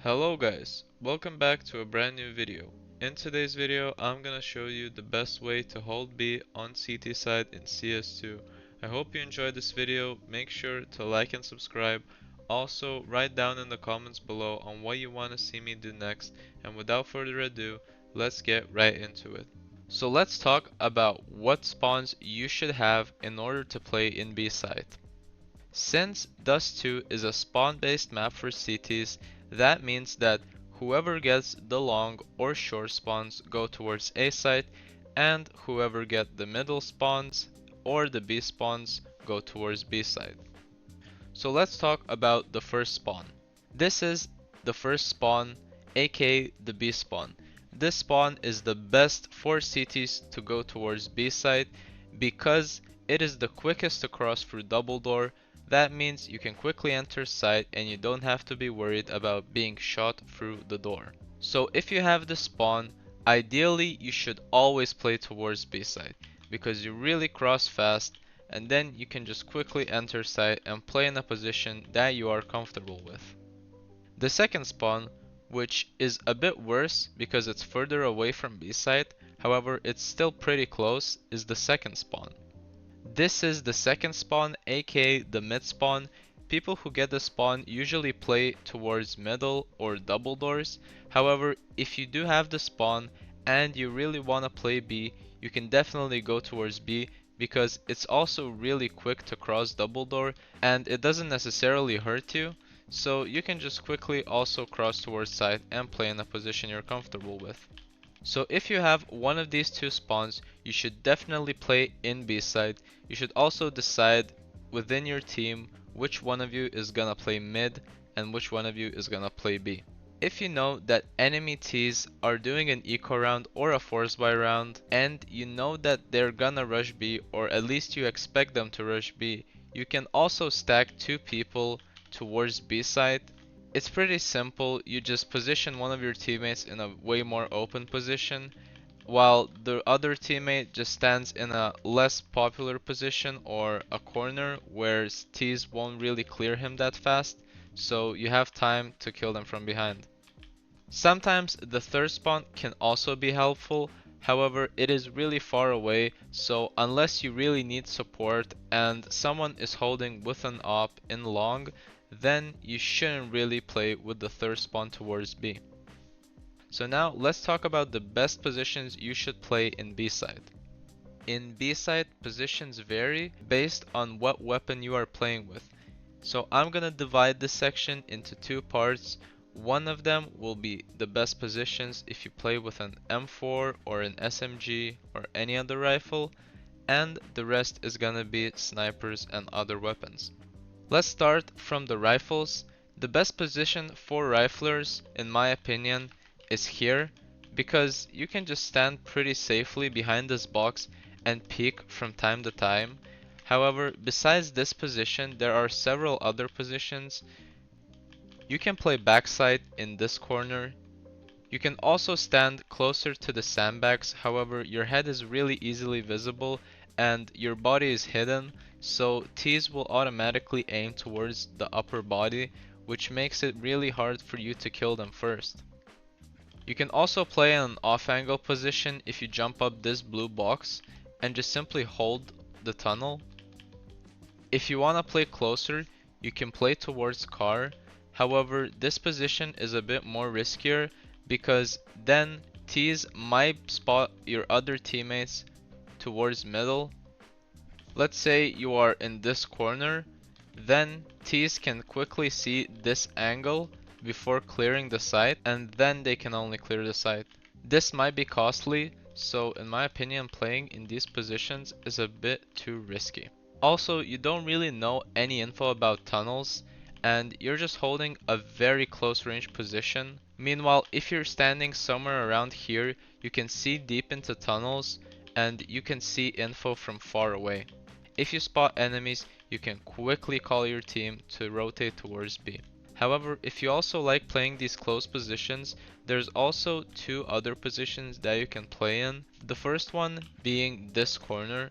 Hello guys, welcome back to a brand new video. In today's video, I'm gonna show you the best way to hold B on CT side in CS2. I hope you enjoyed this video. Make sure to like and subscribe. Also, write down in the comments below on what you want to see me do next. And without further ado, let's get right into it. So let's talk about what spawns you should have in order to play in B side. Since Dust 2 is a spawn-based map for CTs, that means that whoever gets the long or short spawns go towards A site, and whoever get the middle spawns or the B spawns go towards B site. So let's talk about the first spawn. This is the first spawn, aka the B spawn. This spawn is the best for CTs to go towards B site because it is the quickest to cross through double door. That means you can quickly enter site and you don't have to be worried about being shot through the door. So if you have the spawn, ideally you should always play towards B site because you really cross fast and then you can just quickly enter site and play in a position that you are comfortable with. The second spawn, which is a bit worse because it's further away from B site, however it's still pretty close, is the second spawn. This is the second spawn, aka the mid spawn. People who get the spawn usually play towards middle or double doors. However, if you do have the spawn and you really want to play B, you can definitely go towards B because it's also really quick to cross double door and it doesn't necessarily hurt you. So you can just quickly also cross towards side and play in a position you're comfortable with. So if you have one of these two spawns, you should definitely play in B side. You should also decide within your team which one of you is gonna play mid and which one of you is gonna play B. If you know that enemy Ts are doing an eco round or a force buy round and you know that they're gonna rush B, or at least you expect them to rush B, you can also stack two people towards B side. It's pretty simple. You just position one of your teammates in a way more open position while the other teammate just stands in a less popular position or a corner where T's won't really clear him that fast, so you have time to kill them from behind. Sometimes the third spawn can also be helpful, however it is really far away, so unless you really need support and someone is holding with an op in long, then you shouldn't really play with the third spawn towards B. So now let's talk about the best positions you should play in B side. In B side, positions vary based on what weapon you are playing with. So I'm gonna divide this section into two parts. One of them will be the best positions if you play with an M4 or an SMG or any other rifle, and the rest is gonna be snipers and other weapons. Let's start from the rifles. The best position for riflers, in my opinion, is here because you can just stand pretty safely behind this box and peek from time to time. However, besides this position, there are several other positions. You can play backside in this corner. You can also stand closer to the sandbags, however your head is really easily visible and your body is hidden, so Ts will automatically aim towards the upper body, which makes it really hard for you to kill them first. You can also play in an off angle position if you jump up this blue box and just simply hold the tunnel. If you want to play closer, you can play towards car. However, this position is a bit more riskier because then Ts might spot your other teammates towards middle. Let's say you are in this corner, then Ts can quickly see this angle before clearing the site, and then they can only clear the site. This might be costly, so in my opinion playing in these positions is a bit too risky. Also, you don't really know any info about tunnels and you're just holding a very close range position. Meanwhile, if you're standing somewhere around here, you can see deep into tunnels and you can see info from far away. If you spot enemies, you can quickly call your team to rotate towards B. However, if you also like playing these close positions, there's also two other positions that you can play in. The first one being this corner.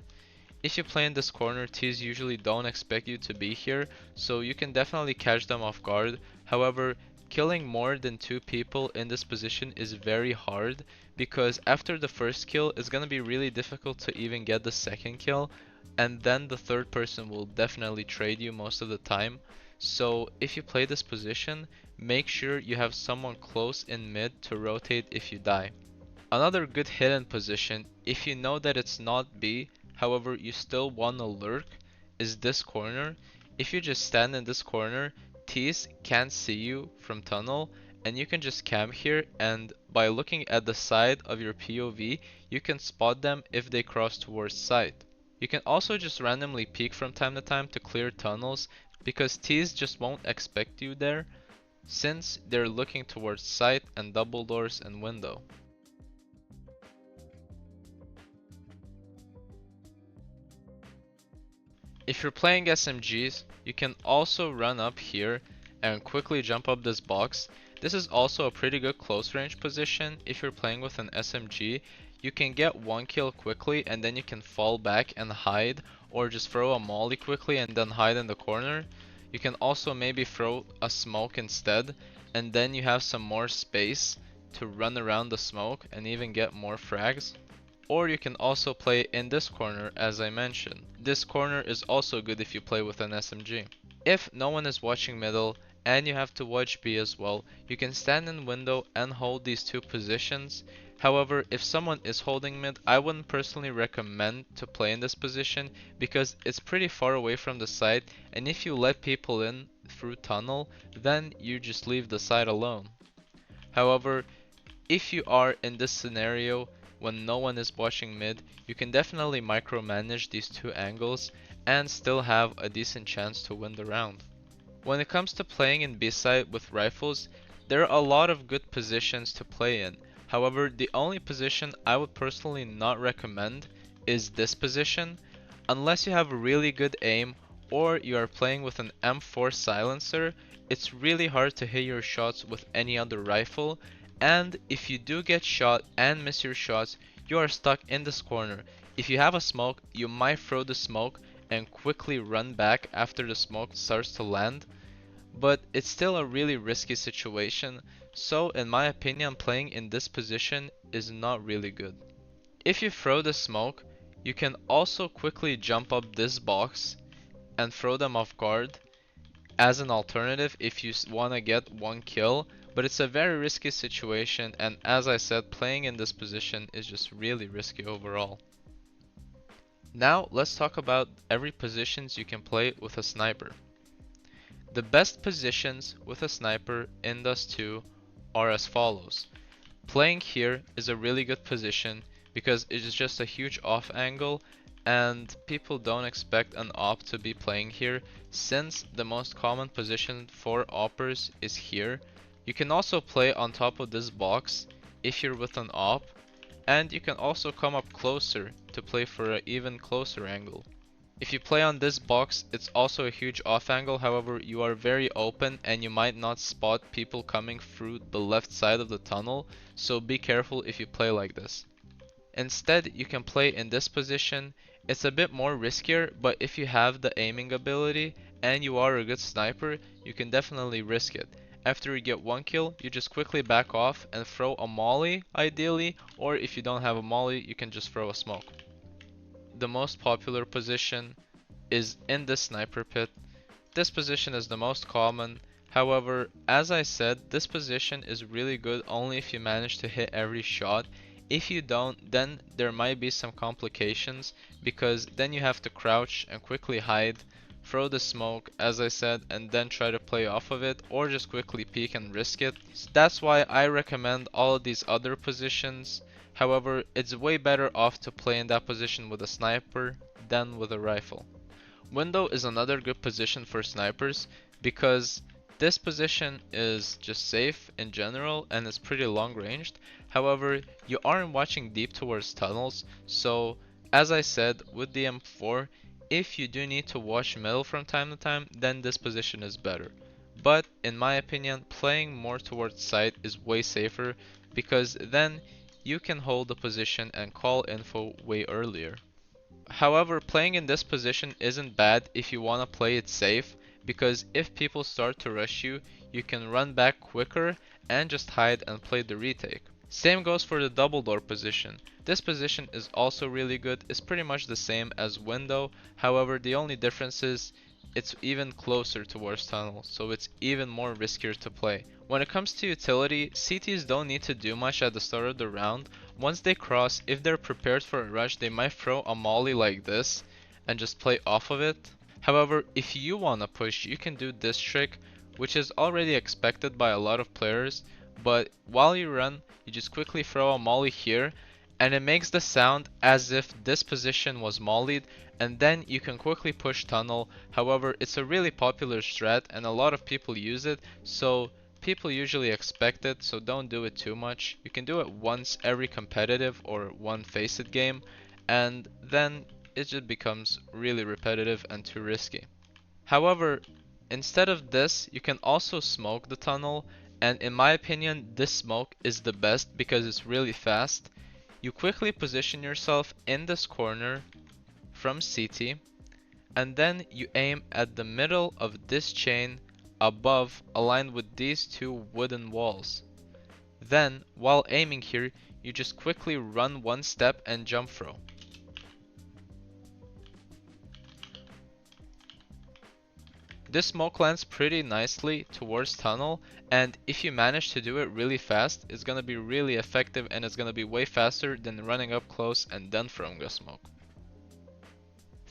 If you play in this corner, Ts usually don't expect you to be here, so you can definitely catch them off guard. However, killing more than 2 people in this position is very hard, because after the first kill it's gonna be really difficult to even get the second kill, and then the third person will definitely trade you most of the time. So if you play this position, make sure you have someone close in mid to rotate if you die. Another good hidden position, if you know that it's not B, however you still wanna lurk, is this corner. If you just stand in this corner, T's can't see you from tunnel, and you can just camp here, and by looking at the side of your POV, you can spot them if they cross towards site. You can also just randomly peek from time to time to clear tunnels, because T's just won't expect you there, since they're looking towards site and double doors and window. If you're playing SMGs, you can also run up here and quickly jump up this box. This is also a pretty good close range position. If you're playing with an SMG, you can get one kill quickly and then you can fall back and hide, or just throw a molly quickly and then hide in the corner. You can also maybe throw a smoke instead, and then you have some more space to run around the smoke and even get more frags. Or you can also play in this corner, as I mentioned. This corner is also good if you play with an SMG. If no one is watching middle and you have to watch B as well, you can stand in window and hold these two positions. However, if someone is holding mid, I wouldn't personally recommend to play in this position, because it's pretty far away from the site, and if you let people in through tunnel, then you just leave the site alone. However, if you are in this scenario when no one is watching mid, you can definitely micromanage these two angles and still have a decent chance to win the round. When it comes to playing in B side with rifles, there are a lot of good positions to play in. However, the only position I would personally not recommend is this position, unless you have a really good aim or you are playing with an M4 silencer. It's really hard to hit your shots with any other rifle, and if you do get shot and miss your shots, you are stuck in this corner. If you have a smoke, you might throw the smoke and quickly run back after the smoke starts to land, but it's still a really risky situation, so in my opinion playing in this position is not really good. If you throw the smoke, you can also quickly jump up this box and throw them off guard as an alternative if you want to get one kill, but it's a very risky situation, and as I said, playing in this position is just really risky overall. Now let's talk about every positions you can play with a sniper. The best positions with a sniper in Dust 2 are as follows. Playing here is a really good position because it is just a huge off angle, and people don't expect an op to be playing here, since the most common position for oppers is here. You can also play on top of this box if you're with an op, and you can also come up closer to play for an even closer angle. If you play on this box, it's also a huge off angle, however you are very open and you might not spot people coming through the left side of the tunnel, so be careful if you play like this. Instead, you can play in this position. It's a bit more riskier, but if you have the aiming ability and you are a good sniper, you can definitely risk it. After you get one kill, you just quickly back off and throw a molly ideally, or if you don't have a molly, you can just throw a smoke. The most popular position is in the sniper pit. This position is the most common. However, as I said, this position is really good only if you manage to hit every shot. If you don't, then there might be some complications, because then you have to crouch and quickly hide, throw the smoke as I said, and then try to play off of it, or just quickly peek and risk it. That's why I recommend all of these other positions. However, it's way better off to play in that position with a sniper than with a rifle. Window is another good position for snipers, because this position is just safe in general and it's pretty long ranged. However, you aren't watching deep towards tunnels, so as I said with the M4, if you do need to watch middle from time to time, then this position is better. But in my opinion, playing more towards site is way safer, because then you can hold the position and call info way earlier. However, playing in this position isn't bad if you want to play it safe, because if people start to rush you, you can run back quicker and just hide and play the retake. Same goes for the double door position. This position is also really good. It's pretty much the same as window. However, the only difference is it's even closer towards tunnel, so it's even more riskier to play. When it comes to utility, CTs don't need to do much at the start of the round. Once they cross, if they're prepared for a rush, they might throw a molly like this and just play off of it. However, if you wanna push, you can do this trick, which is already expected by a lot of players, but while you run, you just quickly throw a molly here, and it makes the sound as if this position was mollied, and then you can quickly push tunnel. However, it's a really popular strat and a lot of people use it, so people usually expect it, so don't do it too much. You can do it once every competitive or one Faceit game, and then it just becomes really repetitive and too risky. However, instead of this, you can also smoke the tunnel, and in my opinion, this smoke is the best because it's really fast. You quickly position yourself in this corner from CT, and then you aim at the middle of this chain above, aligned with these two wooden walls. Then, while aiming here, you just quickly run one step and jump throw. This smoke lands pretty nicely towards tunnel, and if you manage to do it really fast, it's gonna be really effective and it's gonna be way faster than running up close and then throwing a smoke.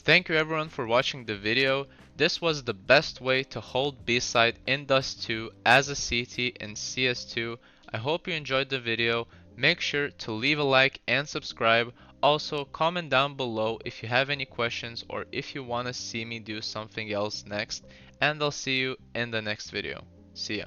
Thank you everyone for watching the video. This was the best way to hold B side in Dust 2 as a CT in CS2. I hope you enjoyed the video. Make sure to leave a like and subscribe. Also, comment down below if you have any questions or if you want to see me do something else next. And I'll see you in the next video. See ya.